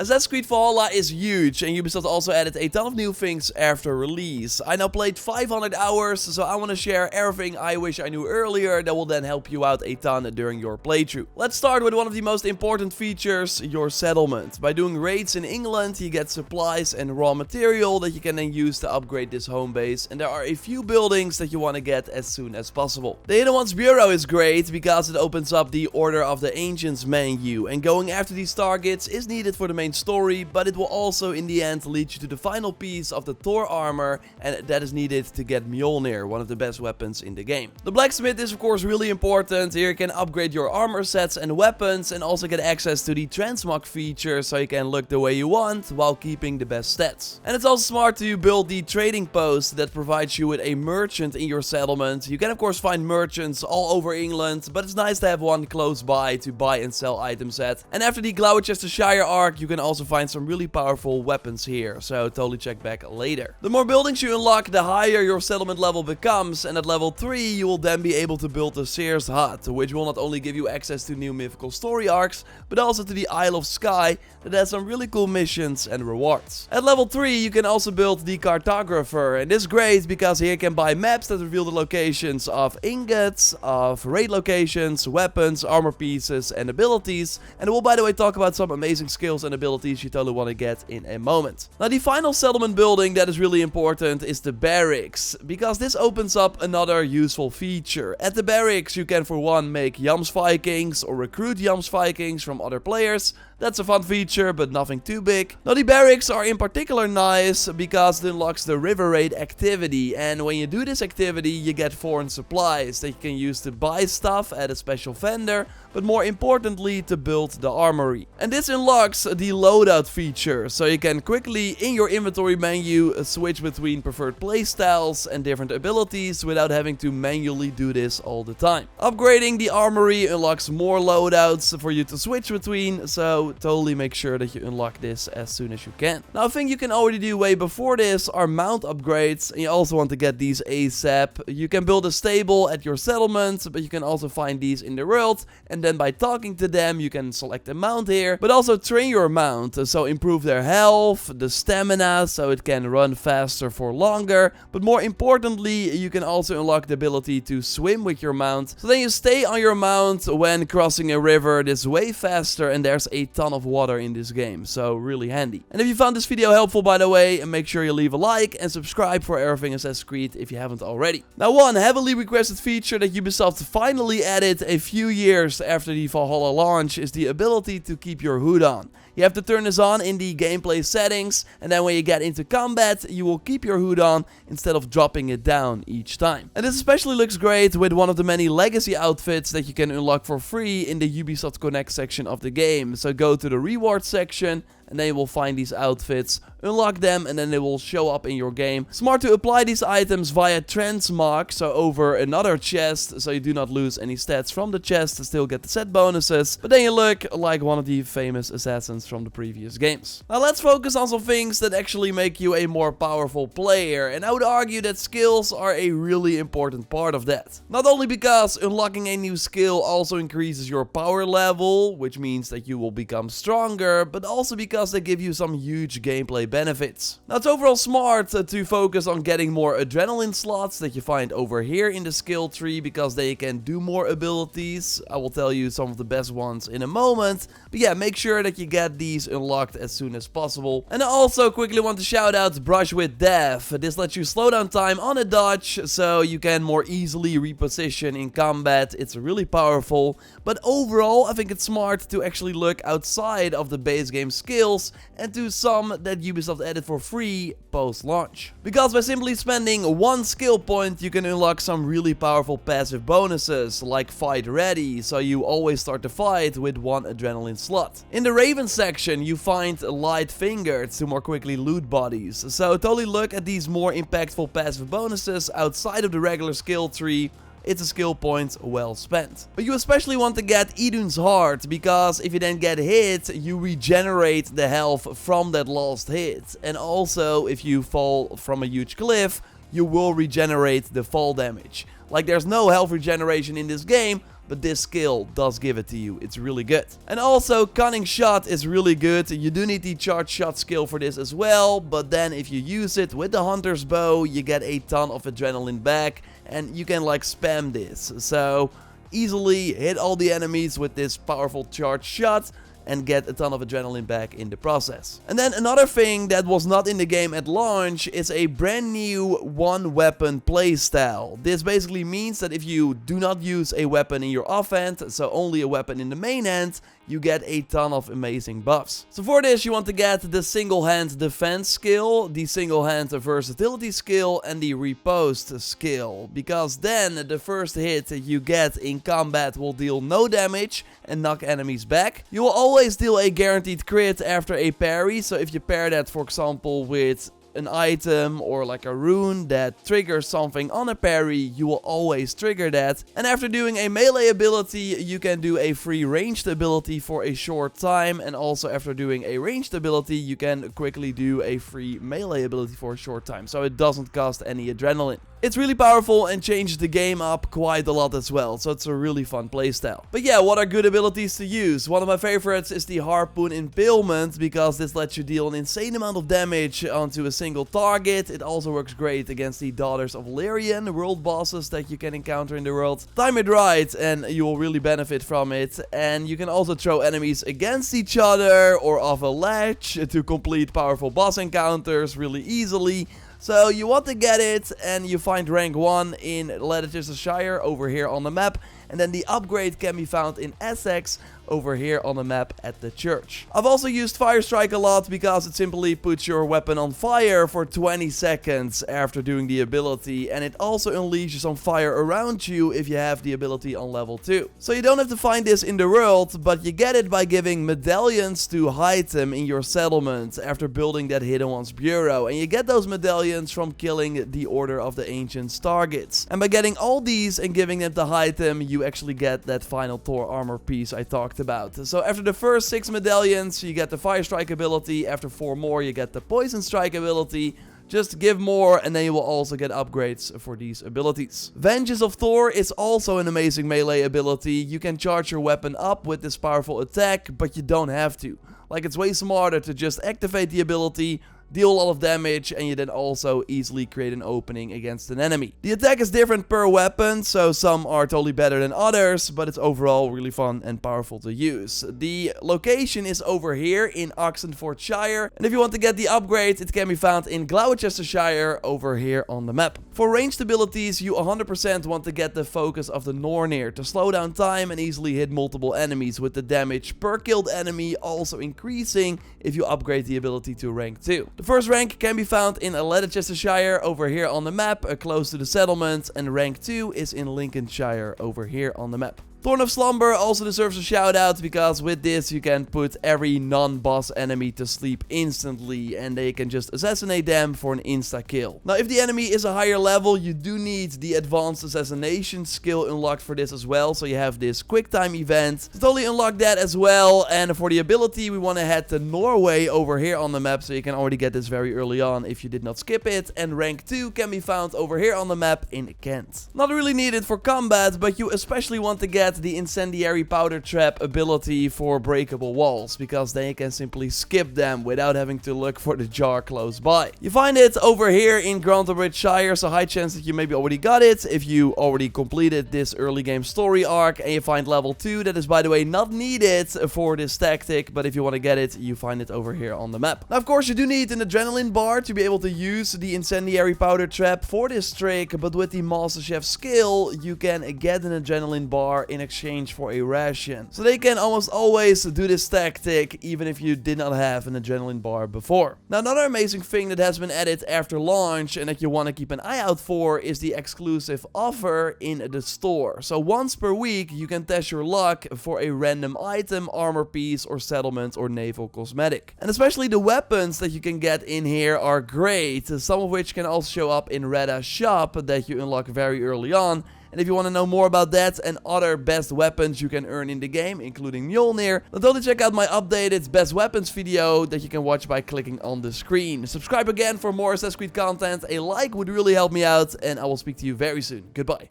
Assassin's Creed Valhalla is huge, and Ubisoft also added a ton of new things after release. I now played 500 hours, so I want to share everything I wish I knew earlier that will then help you out a ton during your playthrough. Let's start with one of the most important features, your settlement. By doing raids in England, you get supplies and raw material that you can then use to upgrade this home base, and there are a few buildings that you want to get as soon as possible. The Hidden Ones Bureau is great because it opens up the Order of the Ancients menu, and going after these targets is needed for the main story, but it will also in the end lead you to the final piece of the Thor armor, and that is needed to get Mjolnir, one of the best weapons in the game. The blacksmith is of course really important. Here you can upgrade your armor sets and weapons, and also get access to the transmog feature so you can look the way you want while keeping the best stats. And it's also smart to build the trading post that provides you with a merchant in your settlement. You can of course find merchants all over England, but it's nice to have one close by to buy and sell items at. And after the Gloucestershire arc, you can also find some really powerful weapons here, so totally check back later. The more buildings you unlock, the higher your settlement level becomes, and at level 3 you will then be able to build the Seer's Hut, which will not only give you access to new mythical story arcs, but also to the Isle of Skye that has some really cool missions and rewards. At level 3 you can also build the Cartographer, and this is great because here you can buy maps that reveal the locations of ingots, of raid locations, weapons, armor pieces and abilities, and we'll by the way talk about some amazing skills and abilities you totally want to get in a moment. Now the final settlement building that is really important is the barracks, because this opens up another useful feature. At the barracks you can for one make Jams Vikings or recruit Jams Vikings from other players. That's a fun feature, but nothing too big. Now the barracks are in particular nice because it unlocks the river raid activity, and when you do this activity you get foreign supplies that you can use to buy stuff at a special vendor, but more importantly to build the armory. And this unlocks the loadout feature, so you can quickly in your inventory menu switch between preferred playstyles and different abilities without having to manually do this all the time. Upgrading the armory unlocks more loadouts for you to switch between, so totally make sure that you unlock this as soon as you can. Now a thing you can already do way before this are mount upgrades, and you also want to get these ASAP. You can build a stable at your settlement, but you can also find these in the world, and then by talking to them you can select a mount here, but also train your mount, so improve their health, the stamina, so it can run faster for longer, but more importantly you can also unlock the ability to swim with your mount, so then you stay on your mount when crossing a river. This is way faster, and there's a ton of water in this game, so really handy. And if you found this video helpful by the way, make sure you leave a like and subscribe for everything Assassin's Creed if you haven't already. Now one heavily requested feature that Ubisoft finally added a few years after the Valhalla launch is the ability to keep your hood on. You have to turn this on in the gameplay settings, and then when you get into combat you will keep your hood on instead of dropping it down each time. And this especially looks great with one of the many legacy outfits that you can unlock for free in the Ubisoft Connect section of the game. So go to the rewards section, and then you will find these outfits, unlock them, and then they will show up in your game. Smart to apply these items via transmog, so over another chest, so you do not lose any stats from the chest, still get the set bonuses, but then you look like one of the famous assassins from the previous games. Now let's focus on some things that actually make you a more powerful player, and I would argue that skills are a really important part of that. Not only because unlocking a new skill also increases your power level, which means that you will become stronger, but also because they give you some huge gameplay benefits. Now it's overall smart to focus on getting more adrenaline slots that you find over here in the skill tree, because they can do more abilities. I will tell you some of the best ones in a moment, but yeah, make sure that you get these unlocked as soon as possible. And I also quickly want to shout out Brush with Death. This lets you slow down time on a dodge, so you can more easily reposition in combat. It's really powerful, but overall I think it's smart to actually look outside of the base game skill and to some that Ubisoft added for free post-launch. Because by simply spending one skill point you can unlock some really powerful passive bonuses, like Fight Ready, so you always start the fight with one adrenaline slot. In the Raven section you find Light Fingered to more quickly loot bodies, so totally look at these more impactful passive bonuses outside of the regular skill tree. It's a skill point well spent. But you especially want to get Idun's Heart, because if you then get hit, you regenerate the health from that last hit. And also, if you fall from a huge cliff, you will regenerate the fall damage. Like, there's no health regeneration in this game, but this skill does give it to you. It's really good. And also, Cunning Shot is really good. You do need the charged shot skill for this as well, but then if you use it with the Hunter's Bow, you get a ton of adrenaline back, and you can like spam this. So, easily hit all the enemies with this powerful charged shot and get a ton of adrenaline back in the process. And then another thing that was not in the game at launch is a brand new one weapon playstyle. This basically means that if you do not use a weapon in your offhand, so only a weapon in the main hand, you get a ton of amazing buffs. So for this you want to get the single hand defense skill, the single hand versatility skill, and the riposte skill, because then the first hit you get in combat will deal no damage and knock enemies back. You will always deal a guaranteed crit after a parry, so if you pair that for example with an item or like a rune that triggers something on a parry, you will always trigger that. And after doing a melee ability, you can do a free ranged ability for a short time, and also after doing a ranged ability, you can quickly do a free melee ability for a short time, so it doesn't cost any adrenaline. It's really powerful and changes the game up quite a lot as well, so it's a really fun playstyle. But yeah, what are good abilities to use? One of my favorites is the Harpoon Impalement, because this lets you deal an insane amount of damage onto a single target. It also works great against the Daughters of Lyrian, world bosses that you can encounter in the world. Time it right and you will really benefit from it. And you can also throw enemies against each other or off a ledge to complete powerful boss encounters really easily. So you want to get it, and you find rank 1 in Leicestershire over here on the map, and then the upgrade can be found in Essex over here on the map at the church. I've also used Fire Strike a lot because it simply puts your weapon on fire for 20 seconds after doing the ability, and it also unleashes on fire around you if you have the ability on level 2. So you don't have to find this in the world, but you get it by giving medallions to hide them in your settlement after building that Hidden Ones Bureau, and you get those medallions from killing the Order of the Ancients targets. And by getting all these and giving them to hide them, you actually get that final Thor armor piece I talked about. So after the first 6 medallions, you get the Fire Strike ability. After 4 more, you get the Poison Strike ability. Just give more and then you will also get upgrades for these abilities. Vengeance of Thor is also an amazing melee ability. You can charge your weapon up with this powerful attack, but you don't have to. Like, it's way smarter to just activate the ability, deal a lot of damage, and you then also easily create an opening against an enemy. The attack is different per weapon, so some are totally better than others, but it's overall really fun and powerful to use. The location is over here in Oxenfordshire, and if you want to get the upgrade, it can be found in Gloucestershire over here on the map. For ranged abilities, you 100% want to get the Focus of the Nornir to slow down time and easily hit multiple enemies, with the damage per killed enemy also increasing if you upgrade the ability to rank 2. The first rank can be found in Leicestershire over here on the map, close to the settlement, and rank 2 is in Lincolnshire over here on the map. Thorn of Slumber also deserves a shout out, because with this you can put every non-boss enemy to sleep instantly and they can just assassinate them for an insta-kill. Now if the enemy is a higher level, you do need the advanced assassination skill unlocked for this as well, so you have this quick time event to totally unlock that as well. And for the ability we want to head to Norway over here on the map, so you can already get this very early on if you did not skip it, and rank 2 can be found over here on the map in Kent. Not really needed for combat, but you especially want to get the Incendiary Powder Trap ability for breakable walls, because then you can simply skip them without having to look for the jar close by. You find it over here in Grantabridgeshire, so high chance that you maybe already got it if you already completed this early game story arc, and you find level 2. That is, by the way, not needed for this tactic, but if you want to get it, you find it over here on the map. Now of course you do need an adrenaline bar to be able to use the Incendiary Powder Trap for this trick, but with the Master Chef skill you can get an adrenaline bar in exchange for a ration. So they can almost always do this tactic even if you did not have an adrenaline bar before. Now another amazing thing that has been added after launch and that you want to keep an eye out for is the exclusive offer in the store. So once per week you can test your luck for a random item, armor piece, or settlement or naval cosmetic. And especially the weapons that you can get in here are great, some of which can also show up in Redda's shop that you unlock very early on. And if you want to know more about that and other best weapons you can earn in the game, including Mjolnir, then totally check out my updated best weapons video that you can watch by clicking on the screen. Subscribe again for more Assassin's Creed content, a like would really help me out, and I will speak to you very soon. Goodbye.